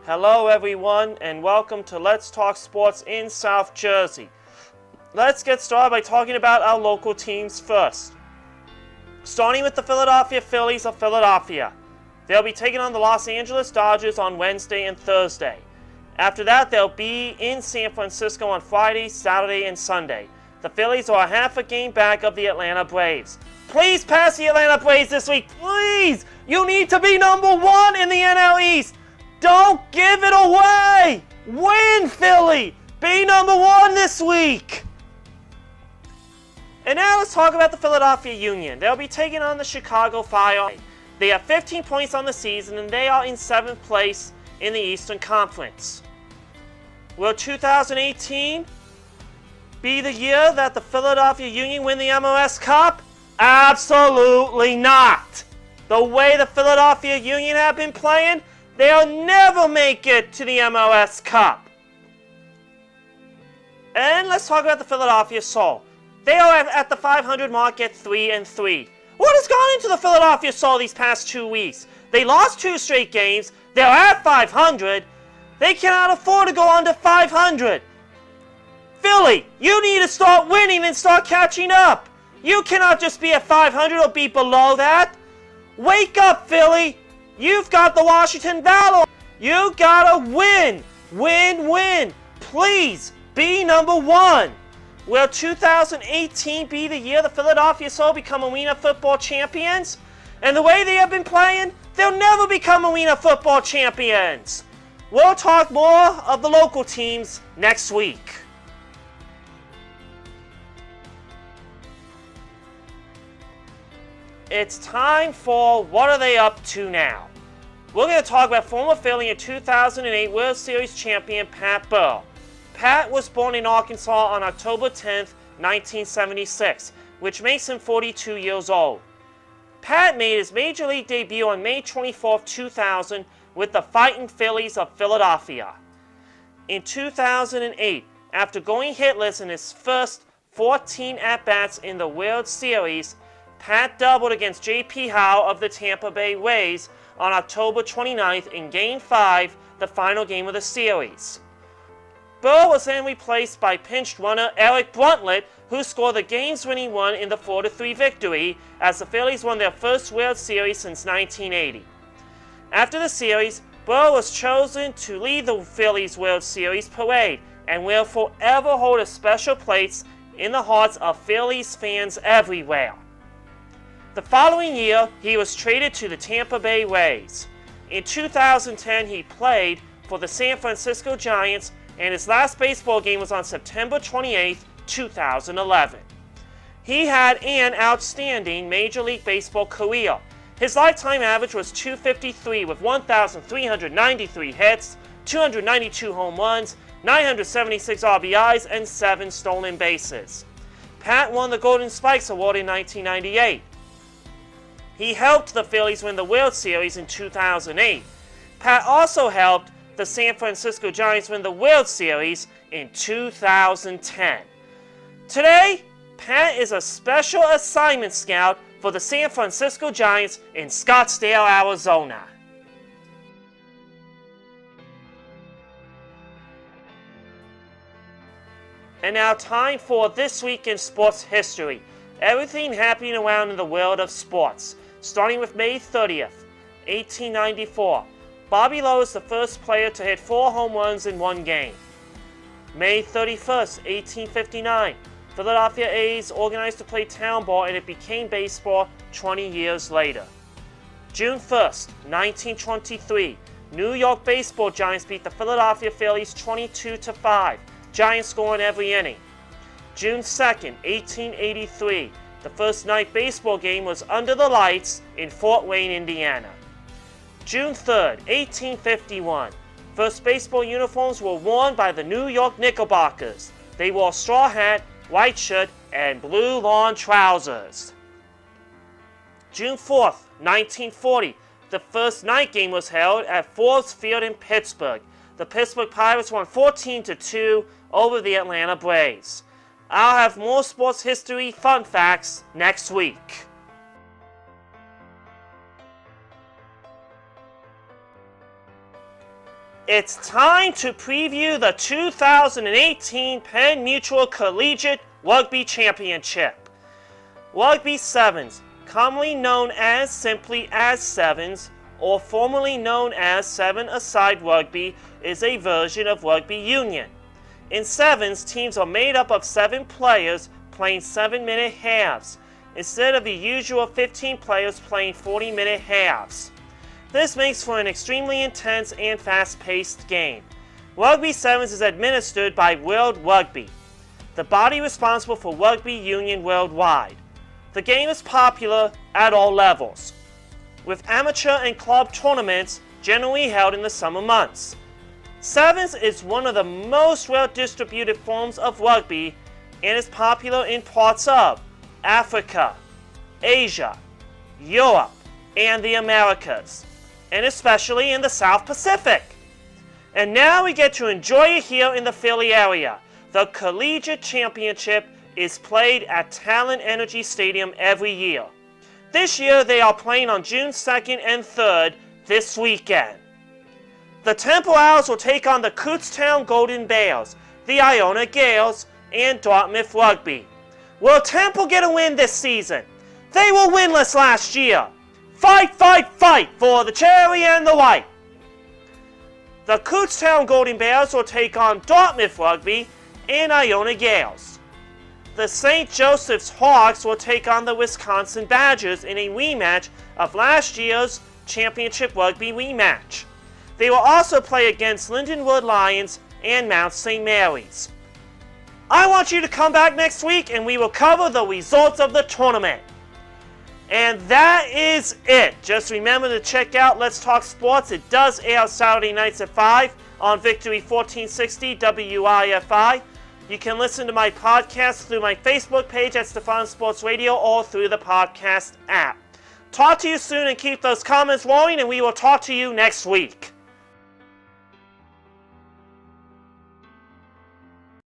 Hello everyone and welcome to Let's Talk Sports in South Jersey. Let's get started by talking about our local teams first. Starting with the Philadelphia Phillies of Philadelphia. They'll be taking on the Los Angeles Dodgers on Wednesday and Thursday. After that, they'll be in San Francisco on Friday, Saturday, and Sunday. The Phillies are half a game back of the Atlanta Braves. Please pass the Atlanta Braves this week, please! You need to be number one in the NL East! Don't give it away! Win, Philly! Be number one this week! And now let's talk about the Philadelphia Union. They'll be taking on the Chicago Fire. They have 15 points on the season and they are in 7th place in the Eastern Conference. Will 2018 be the year that the Philadelphia Union win the MLS Cup? Absolutely not! The way the Philadelphia Union have been playing, they'll never make it to the MLS Cup. And let's talk about the Philadelphia Soul. They are at the 500 mark at 3-3. What has gone into the Philadelphia Soul these past 2 weeks? They lost 2 straight games. They're at 500. They cannot afford to go under 500. Philly, you need to start winning and start catching up. You cannot just be at 500 or be below that. Wake up, Philly. You've got the Washington battle. You gotta win. Win, win. Please be number one. Will 2018 be the year the Philadelphia Soul become Arena Football champions? And the way they have been playing, they'll never become Arena Football champions. We'll talk more of the local teams next week. It's time for What Are They Up To Now? We're going to talk about former Philly and 2008 World Series champion Pat Burrell. Pat was born in Arkansas on October 10th, 1976, which makes him 42 years old. Pat made his Major League debut on May 24th, 2000 with the Fighting Phillies of Philadelphia. In 2008, after going hitless in his first 14 at-bats in the World Series, Pat doubled against J.P. Howe of the Tampa Bay Rays on October 29th in Game 5, the final game of the series. Burrell was then replaced by pinch runner Eric Bruntlett, who scored the game's winning run in the 4-3 victory as the Phillies won their first World Series since 1980. After the series, Burrell was chosen to lead the Phillies World Series parade and will forever hold a special place in the hearts of Phillies fans everywhere. The following year, he was traded to the Tampa Bay Rays. In 2010, he played for the San Francisco Giants, and his last baseball game was on September 28, 2011. He had an outstanding Major League Baseball career. His lifetime average was .253 with 1,393 hits, 292 home runs, 976 RBIs, and 7 stolen bases. Pat won the Golden Spikes Award in 1998. He helped the Phillies win the World Series in 2008. Pat also helped the San Francisco Giants win the World Series in 2010. Today, Pat is a special assignment scout for the San Francisco Giants in Scottsdale, Arizona. And now time for This Week in Sports History. Everything happening around in the world of sports. Starting with May 30th, 1894. Bobby Lowe is the first player to hit 4 home runs in one game. May 31st, 1859. Philadelphia A's organized to play town ball and it became baseball 20 years later. June 1st, 1923. New York baseball Giants beat the Philadelphia Phillies 22-5. Giants scoring every inning. June 2nd, 1883. The first night baseball game was under the lights in Fort Wayne, Indiana. June 3rd, 1851. First baseball uniforms were worn by the New York Knickerbockers. They wore a straw hat, white shirt, and blue lawn trousers. June 4th, 1940. The first night game was held at Forbes Field in Pittsburgh. The Pittsburgh Pirates won 14-2 over the Atlanta Braves. I'll have more sports history fun facts next week. It's time to preview the 2018 Penn Mutual Collegiate Rugby Championship. Rugby Sevens, commonly known as simply as Sevens, or formerly known as seven-a-side rugby, is a version of rugby union. In Sevens, teams are made up of 7 players playing 7-minute halves, instead of the usual 15 players playing 40-minute halves. This makes for an extremely intense and fast-paced game. Rugby Sevens is administered by World Rugby, the body responsible for rugby union worldwide. The game is popular at all levels, with amateur and club tournaments generally held in the summer months. Sevens is one of the most well-distributed forms of rugby and is popular in parts of Africa, Asia, Europe, and the Americas, and especially in the South Pacific. And now we get to enjoy it here in the Philly area. The Collegiate Championship is played at Talent Energy Stadium every year. This year they are playing on June 2nd and 3rd this weekend. The Temple Owls will take on the Kutztown Golden Bears, the Iona Gales, and Dartmouth Rugby. Will Temple get a win this season? They were winless last year. Fight, fight, fight for the cherry and the white. The Kutztown Golden Bears will take on Dartmouth Rugby and Iona Gales. The St. Joseph's Hawks will take on the Wisconsin Badgers in a rematch of last year's championship rugby rematch. They will also play against Lindenwood Lions and Mount St. Mary's. I want you to come back next week and we will cover the results of the tournament. And that is it. Just remember to check out Let's Talk Sports. It does air Saturday nights at 5 on Victory 1460 WIFI. You can listen to my podcast through my Facebook page at Stefan Sports Radio or through the podcast app. Talk to you soon and keep those comments rolling, and we will talk to you next week.